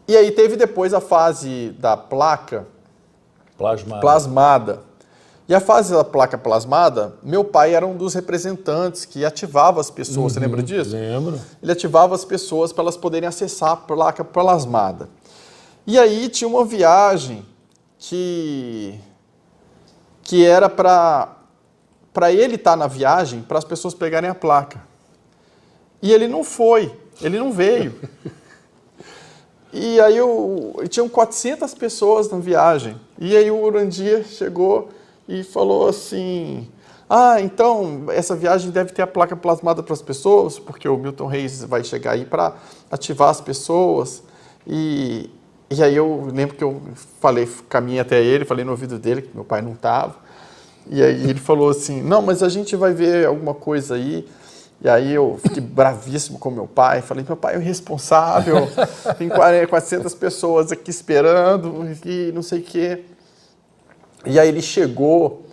E aí teve depois a fase da placa plasmada. E a fase da placa plasmada, meu pai era um dos representantes que ativava as pessoas, você lembra disso? Lembro. Ele ativava as pessoas para elas poderem acessar a placa plasmada. E aí tinha uma viagem que era para ele estar na viagem, para as pessoas pegarem a placa. E ele não foi, ele não veio. E aí tinham 400 pessoas na viagem. E aí o Urandir chegou e falou assim, então essa viagem deve ter a placa plasmada para as pessoas, porque o Milton Reis vai chegar aí para ativar as pessoas. E aí eu lembro que eu caminhei até ele, falei no ouvido dele, que meu pai não estava. E aí ele falou assim, não, mas a gente vai ver alguma coisa aí. E aí eu fiquei bravíssimo com meu pai, falei, meu pai é o responsável, tem 400 pessoas aqui esperando, e não sei o quê. E aí ele chegou,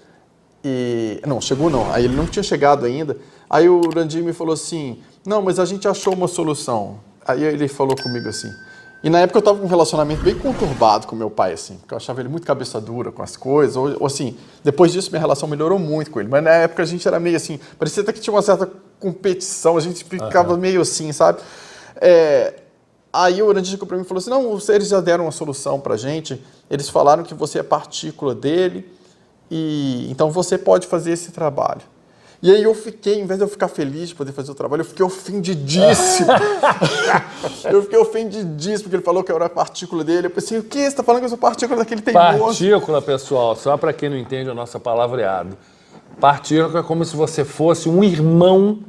aí ele não tinha chegado ainda, aí o Urandir me falou assim, não, mas a gente achou uma solução. Aí ele falou comigo assim, e na época eu estava com um relacionamento bem conturbado com meu pai, assim, porque eu achava ele muito cabeça dura com as coisas, ou assim, depois disso minha relação melhorou muito com ele, mas na época a gente era meio assim, parecia até que tinha uma certa competição, a gente ficava meio assim, sabe? Aí o Urandir chegou para mim e falou assim, não, eles já deram uma solução para a gente, eles falaram que você é partícula dele, e então você pode fazer esse trabalho. E aí eu fiquei, em vez de eu ficar feliz de poder fazer o trabalho, eu fiquei ofendidíssimo. Porque ele falou que eu era partícula dele. Eu pensei, o que? Você está falando que eu sou partícula daquele teimoso? Partícula, pessoal, só para quem não entende a nossa palavreado. Partícula é como se você fosse um irmão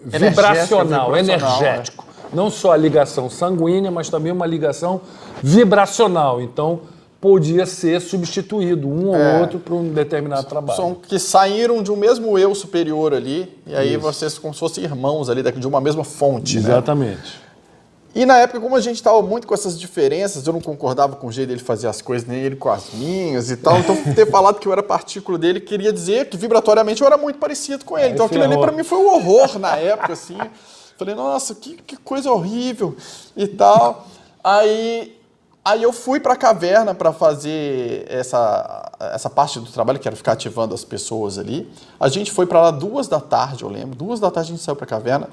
vibracional, energético. Não só a ligação sanguínea, mas também uma ligação vibracional. Então, podia ser substituído um ou outro para um determinado trabalho. São que saíram de um mesmo eu superior ali, e aí vocês como se fossem irmãos ali, de uma mesma fonte. Exatamente. Né? E na época, como a gente estava muito com essas diferenças, eu não concordava com o jeito dele fazer as coisas, nem ele com as minhas e tal, então ter falado que eu era partícula dele queria dizer que vibratoriamente eu era muito parecido com ele. Então aquilo ali para mim foi um horror na época, assim. Falei, nossa, que coisa horrível e tal. Aí eu fui para a caverna para fazer essa parte do trabalho, que era ficar ativando as pessoas ali. A gente foi para lá 2 da tarde, eu lembro. 2 da tarde a gente saiu para a caverna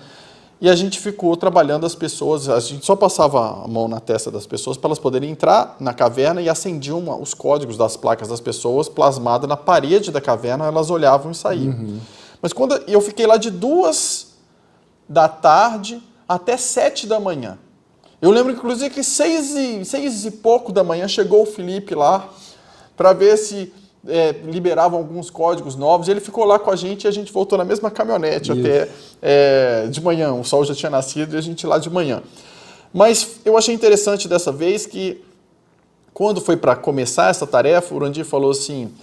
e a gente ficou trabalhando as pessoas. A gente só passava a mão na testa das pessoas para elas poderem entrar na caverna e acendiam os códigos das placas das pessoas plasmadas na parede da caverna, elas olhavam e saíam. Mas quando eu fiquei lá de 2 da tarde até 7 da manhã. Eu lembro, inclusive, que 6 e pouco da manhã chegou o Felipe lá para ver se liberavam alguns códigos novos. Ele ficou lá com a gente e a gente voltou na mesma caminhonete até de manhã. O sol já tinha nascido e a gente lá de manhã. Mas eu achei interessante dessa vez que, quando foi para começar essa tarefa, o Urandir falou assim,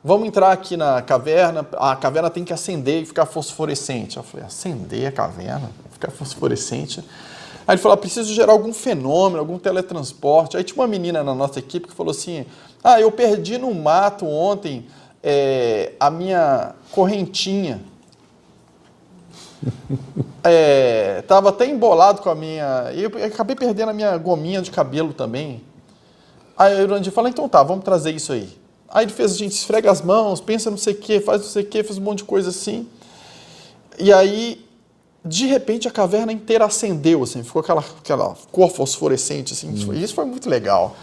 vamos entrar aqui na caverna, a caverna tem que acender e ficar fosforescente. Eu falei, acender a caverna? Ficar fosforescente? Aí ele falou, preciso gerar algum fenômeno, algum teletransporte. Aí tinha uma menina na nossa equipe que falou assim, eu perdi no mato ontem a minha correntinha. Tava até embolado com a minha... Eu acabei perdendo a minha gominha de cabelo também. Aí o Urandir falou, então tá, vamos trazer isso aí. Aí ele fez, a gente esfrega as mãos, pensa não sei o que, faz não sei o que, fez um monte de coisa assim. E aí, de repente, a caverna inteira acendeu, assim, ficou aquela cor fosforescente, assim, isso foi muito legal.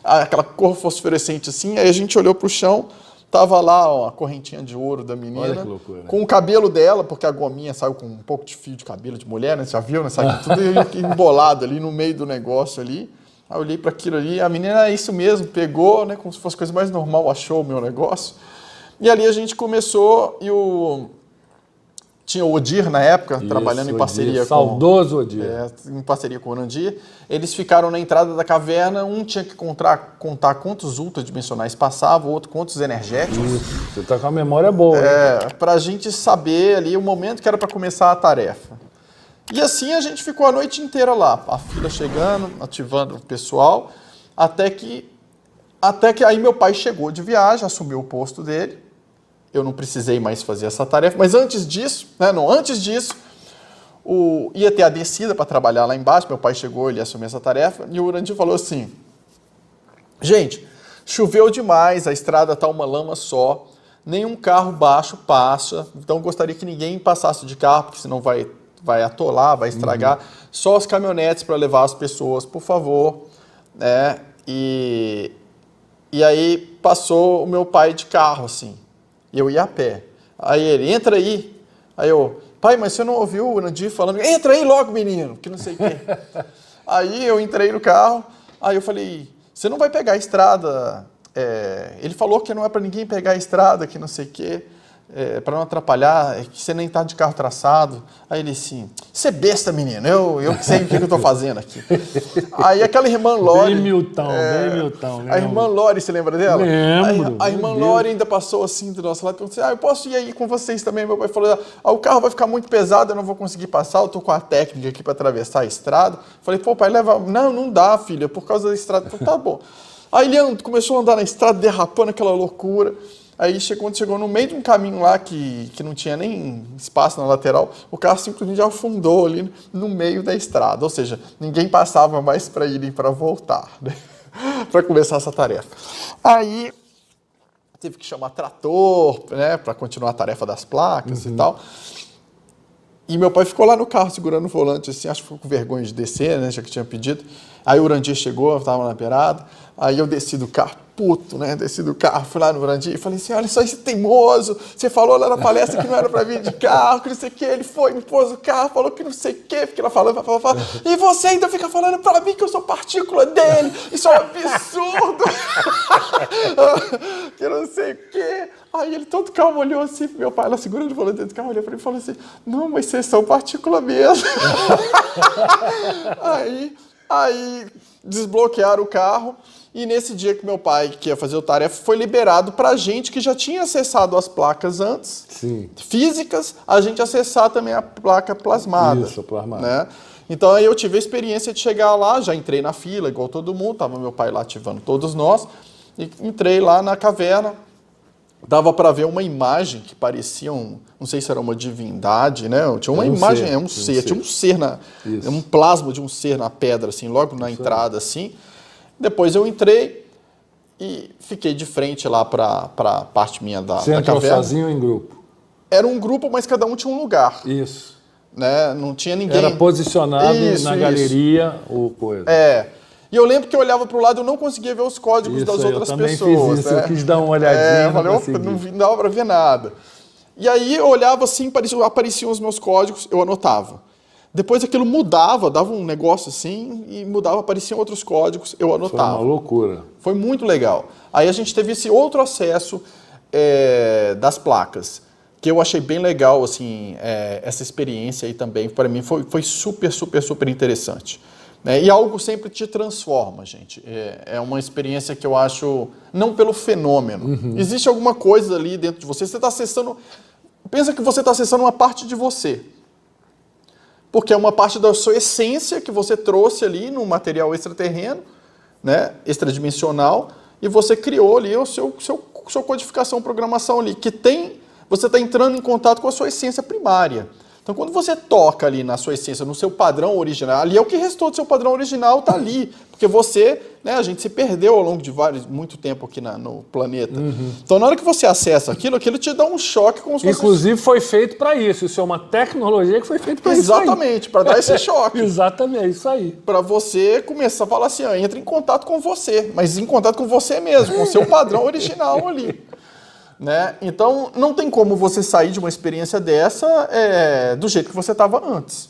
Aquela cor fosforescente, assim, aí a gente olhou pro chão, tava lá a correntinha de ouro da menina. Olha que loucura. Com o cabelo dela, porque a gominha saiu com um pouco de fio de cabelo de mulher, né, você já viu, né, saiu tudo embolado ali no meio do negócio ali. Aí eu olhei para aquilo ali, a menina é isso mesmo, pegou, né, como se fosse coisa mais normal, achou o meu negócio. E ali a gente começou tinha o Odir na época, trabalhando em parceria saudoso Odir. Em parceria com o Urandir. Eles ficaram na entrada da caverna, um tinha que contar quantos ultradimensionais passavam, o outro quantos energéticos. Isso, você tá com a memória boa. Para a gente saber ali o momento que era para começar a tarefa. E assim a gente ficou a noite inteira lá, a fila chegando, ativando o pessoal, até que aí meu pai chegou de viagem, assumiu o posto dele. Eu não precisei mais fazer essa tarefa, mas antes disso, ia ter a descida para trabalhar lá embaixo, meu pai chegou, ele assumiu essa tarefa, e o Urandir falou assim, gente, choveu demais, a estrada está uma lama só, nenhum carro baixo passa, então gostaria que ninguém passasse de carro, porque senão vai atolar, vai estragar, só as caminhonetes para levar as pessoas, por favor, né? E aí passou o meu pai de carro, assim, e eu ia a pé. Aí ele, entra aí. Aí eu, pai, mas você não ouviu o Urandir falando, entra aí logo, menino, que não sei o quê. Aí eu entrei no carro, aí eu falei, você não vai pegar a estrada, ele falou que não é para ninguém pegar a estrada, que não sei o quê, para não atrapalhar, que você nem tá de carro traçado. Aí ele assim, você é besta, menino, eu que sei o que eu tô fazendo aqui. Aí aquela irmã Lore... Bem Milton. A irmã Lore, você lembra dela? Lembro. A irmã Lore ainda passou assim do nosso lado e perguntou assim, eu posso ir aí com vocês também? Meu pai falou, o carro vai ficar muito pesado, eu não vou conseguir passar, eu tô com a técnica aqui para atravessar a estrada. Falei, pô, pai, leva... Não dá, filha, por causa da estrada. Falei, tá bom. Aí ele começou a andar na estrada, derrapando aquela loucura. Aí quando chegou no meio de um caminho lá que não tinha nem espaço na lateral, o carro simplesmente afundou ali no meio da estrada. Ou seja, ninguém passava mais para ir e para voltar, né? Para começar essa tarefa. Aí teve que chamar trator, né, para continuar a tarefa das placas e tal. E meu pai ficou lá no carro segurando o volante, assim, acho que ficou com vergonha de descer, né, já que tinha pedido. Aí o Urandir chegou, eu estava na beirada, aí eu desci do carro, puto, né, desci do carro, fui lá no Urandir e falei assim, olha só esse teimoso, você falou lá na palestra que não era para vir de carro, que não sei o que, ele foi, me pôs o carro, falou que não sei o que, porque ela falou, e você ainda fica falando para mim que eu sou partícula dele, isso é um absurdo, que não sei o que. Aí ele todo calmo olhou assim pro meu pai, ela segurando o volante dentro do carro, olhou para ele e falou assim, não, mas vocês são partícula mesmo. Aí desbloquearam o carro e nesse dia que meu pai, que ia fazer o tarefa, foi liberado pra gente que já tinha acessado as placas antes, físicas, a gente acessar também a placa plasmada. Isso, plasmada. Né? Então aí eu tive a experiência de chegar lá, já entrei na fila igual todo mundo, tava meu pai lá ativando todos nós, e entrei lá na caverna. Dava para ver uma imagem que parecia não sei se era uma divindade, né? Tinha uma imagem, tinha um ser um plasma de um ser na pedra, assim, logo na entrada, assim. Depois eu entrei e fiquei de frente lá para a parte minha da caverna. Você entrou sozinho ou em grupo? Era um grupo, mas cada um tinha um lugar. Isso. Né? Não tinha ninguém. Era posicionado na galeria ou coisa. E eu lembro que eu olhava para o lado e eu não conseguia ver os códigos das outras pessoas. Eu também fiz isso, eu quis dar uma olhadinha. Eu falei, não dava para ver nada. E aí eu olhava assim, apareciam os meus códigos, eu anotava. Depois aquilo mudava, dava um negócio assim, e mudava, apareciam outros códigos, eu anotava. Foi uma loucura. Foi muito legal. Aí a gente teve esse outro acesso das placas, que eu achei bem legal, assim, essa experiência aí também, para mim foi super, super, super interessante. E algo sempre te transforma, gente. É uma experiência que eu acho, não pelo fenômeno. Existe alguma coisa ali dentro de você. Você está acessando... Pensa que você está acessando uma parte de você. Porque é uma parte da sua essência que você trouxe ali no material extraterreno, né, extradimensional, e você criou ali a sua codificação, programação ali, que você está entrando em contato com a sua essência primária. Então, quando você toca ali na sua essência, no seu padrão original, ali é o que restou do seu padrão original, está ali. Porque você, né, a gente se perdeu ao longo de muito tempo aqui no planeta. Então, na hora que você acessa aquilo te dá um choque como se fosse... Inclusive, foi feito para isso. Isso é uma tecnologia que foi feita para isso. Exatamente, para dar esse choque. Exatamente, é isso aí. Para você começar a falar assim, entra em contato com você, mas em contato com você mesmo, com o seu padrão original ali. Né? Então, não tem como você sair de uma experiência dessa do jeito que você estava antes.